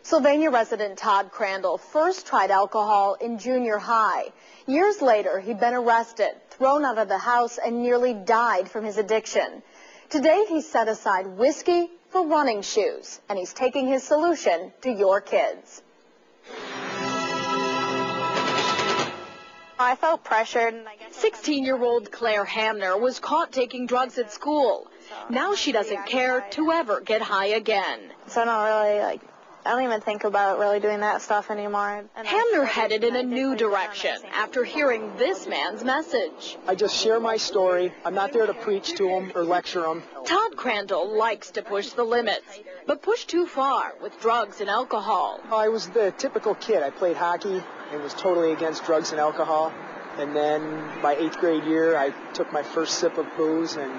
Sylvania resident Todd Crandall first tried alcohol in junior high. Years later, he'd been arrested, thrown out of the house, and nearly died from his addiction. Today, he set aside whiskey for running shoes, and he's taking his solution to your kids. I felt pressured. 16-year-old Claire Hamner was caught taking drugs at school. Now she doesn't care to ever get high again. So I don't even think about really doing that stuff anymore. Hamner headed in a new direction after hearing this man's message. I just share my story. I'm not there to preach to them or lecture them. Todd Crandall likes to push the limits, but push too far with drugs and alcohol. I was the typical kid. I played hockey and was totally against drugs and alcohol. And then my 8th grade year, I took my first sip of booze, and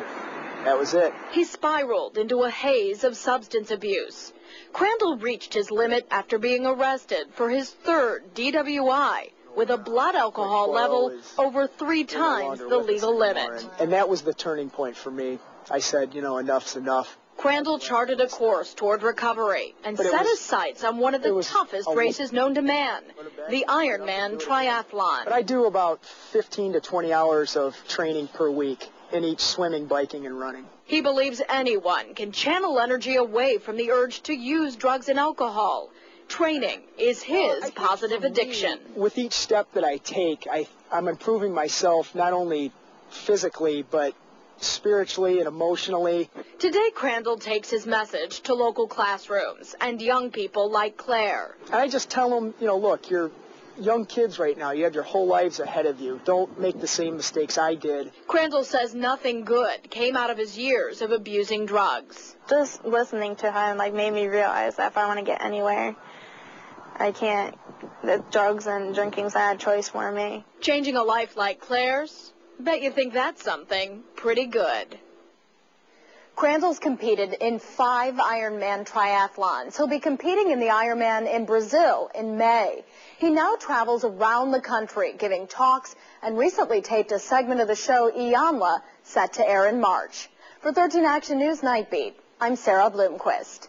that was it. He spiraled into a haze of substance abuse. Crandall reached his limit after being arrested for his 3rd DWI with a blood alcohol level over 3 times the legal limit. And that was the turning point for me. I said, enough's enough. Crandall charted a course toward recovery and set his sights on one of the toughest races known to man, the Ironman Triathlon. But I do about 15 to 20 hours of training per week in each swimming, biking, and running. He believes anyone can channel energy away from the urge to use drugs and alcohol. Training is his positive addiction. With each step that I take, I'm improving myself not only physically, but spiritually and emotionally. Today, Crandall takes his message to local classrooms and young people like Claire. And I just tell them, look, you're young kids right now. You have your whole lives ahead of you. Don't make the same mistakes I did. Crandall says nothing good came out of his years of abusing drugs. Just listening to him made me realize that if I want to get anywhere, I can't. That drugs and drinking's not a choice for me. Changing a life like Claire's? Bet you think that's something pretty good. Crandall's competed in 5 Ironman triathlons. He'll be competing in the Ironman in Brazil in May. He now travels around the country giving talks and recently taped a segment of the show Iyanla set to air in March. For 13 Action News Nightbeat, I'm Sarah Bloomquist.